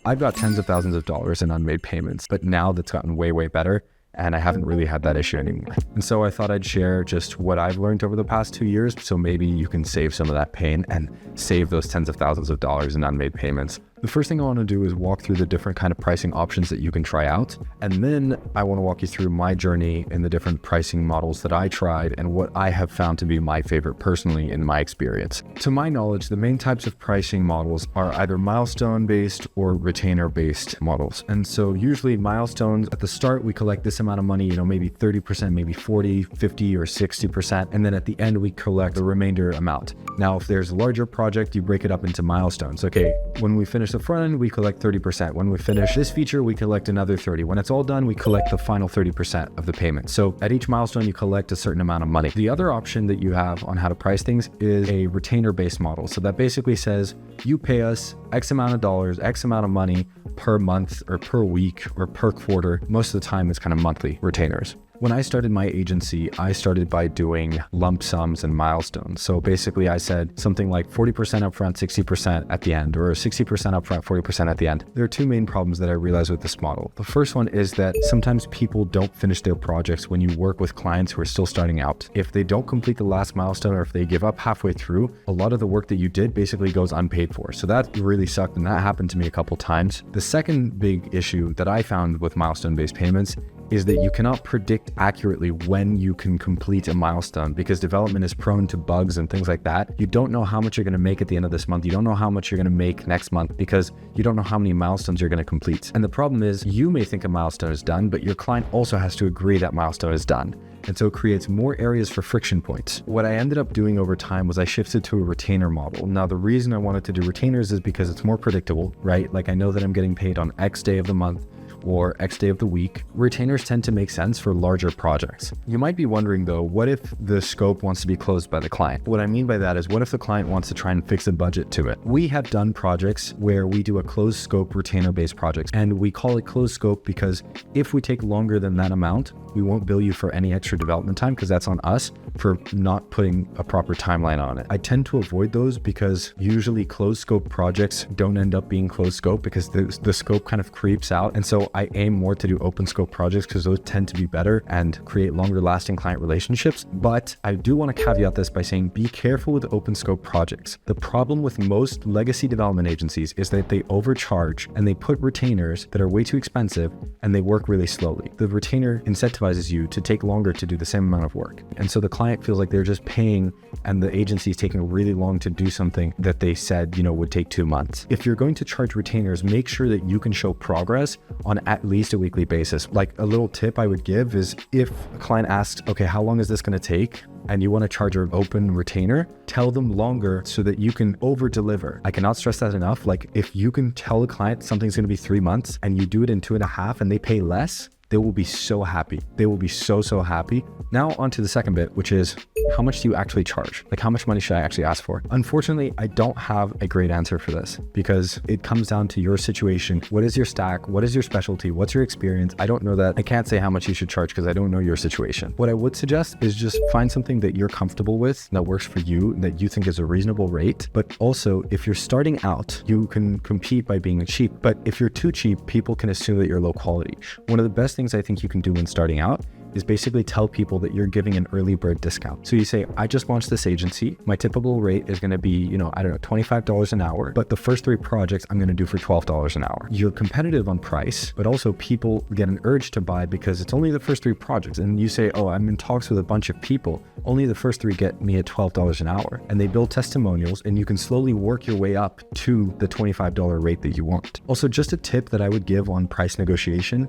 I've got tens of thousands of dollars in unmade payments, but now that's gotten way, way better. And I haven't really had that issue anymore. And so I thought I'd share just what I've learned over the past 2 years. So maybe you can save some of that pain and save those tens of thousands of dollars in unmade payments. The first thing I want to do is walk through the different kind of pricing options that you can try out. And then I want to walk you through my journey in the different pricing models that I tried and what I have found to be my favorite personally in my experience. To my knowledge, the main types of pricing models are either milestone-based or retainer-based models. And so usually milestones, at the start, we collect this amount of money, maybe 30%, maybe 40, 50, or 60%. And then at the end, we collect the remainder amount. Now, if there's a larger project, you break it up into milestones. Okay, when we finish the front end, we collect 30%. When we finish this feature, we collect another 30. When it's all done, we collect the final 30% of the payment. So at each milestone, you collect a certain amount of money. The other option that you have on how to price things is a retainer-based model. So that basically says you pay us X amount of dollars, X amount of money per month or per week or per quarter. Most of the time, it's kind of monthly retainers. When I started my agency, I started by doing lump sums and milestones. So basically I said something like 40% upfront, 60% at the end, or 60% upfront, 40% at the end. There are two main problems that I realized with this model. The first one is that sometimes people don't finish their projects when you work with clients who are still starting out. If they don't complete the last milestone or if they give up halfway through, a lot of the work that you did basically goes unpaid for. So that really sucked, and that happened to me a couple times. The second big issue that I found with milestone-based payments is that you cannot predict accurately when you can complete a milestone because development is prone to bugs and things like that. You don't know how much you're going to make at the end of this month. You don't know how much you're going to make next month because you don't know how many milestones you're going to complete. And the problem is you may think a milestone is done, but your client also has to agree that milestone is done. And so it creates more areas for friction points. What I ended up doing over time was I shifted to a retainer model. Now, the reason I wanted to do retainers is because it's more predictable, right? Like I know that I'm getting paid on X day of the month or X day of the week. Retainers tend to make sense for larger projects. You might be wondering though, what if the scope wants to be closed by the client? What I mean by that is, what if the client wants to try and fix a budget to it? We have done projects where we do a closed scope retainer-based projects, and we call it closed scope because if we take longer than that amount, we won't bill you for any extra development time because that's on us for not putting a proper timeline on it. I tend to avoid those because usually closed scope projects don't end up being closed scope because the scope kind of creeps out. And so I aim more to do open scope projects because those tend to be better and create longer lasting client relationships. But I do want to caveat this by saying be careful with open scope projects. The problem with most legacy development agencies is that they overcharge and they put retainers that are way too expensive and they work really slowly. The retainer incentivizes you to take longer to do the same amount of work. And so the client feels like they're just paying and the agency is taking really long to do something that they said, would take 2 months. If you're going to charge retainers, make sure that you can show progress on at least a weekly basis. Like a little tip I would give is if a client asks, okay, how long is this going to take? And you want to charge an open retainer, tell them longer so that you can over deliver. I cannot stress that enough. Like if you can tell a client something's going to be 3 months and you do it in 2.5 and they pay less, they will be so happy. They will be so happy. Now on to the second bit, which is how much do you actually charge? Like how much money should I actually ask for? Unfortunately, I don't have a great answer for this because it comes down to your situation. What is your stack? What is your specialty? What's your experience? I don't know that. I can't say how much you should charge because I don't know your situation. What I would suggest is just find something that you're comfortable with, that works for you, that you think is a reasonable rate. But also, if you're starting out, you can compete by being cheap. But if you're too cheap, people can assume that you're low quality. One of the best things I think you can do when starting out is basically tell people that you're giving an early bird discount. So you say, I just launched this agency. My typical rate is going to be, $25 an hour, but the first 3 projects I'm going to do for $12 an hour. You're competitive on price, but also people get an urge to buy because it's only the first 3 projects. And you say, oh, I'm in talks with a bunch of people. Only the first 3 get me at $12 an hour. And they build testimonials and you can slowly work your way up to the $25 rate that you want. Also, just a tip that I would give on price negotiation,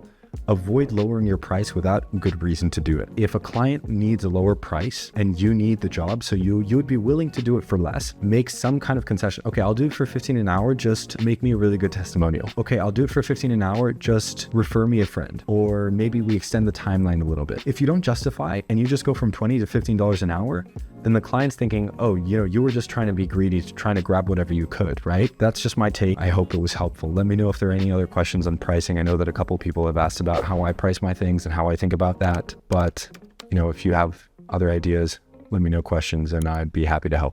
avoid lowering your price without good reason to do it. If a client needs a lower price and you need the job, so you would be willing to do it for less, make some kind of concession. Okay, I'll do it for 15 an hour, just make me a really good testimonial. Okay, I'll do it for 15 an hour, just refer me a friend. Or maybe we extend the timeline a little bit. If you don't justify and you just go from $20 to $15 an hour, then the client's thinking, oh, you were just trying to be greedy, trying to grab whatever you could, right? That's just my take. I hope it was helpful. Let me know if there are any other questions on pricing. I know that a couple people have asked about how I price my things and how I think about that. But, if you have other ideas, let me know questions and I'd be happy to help.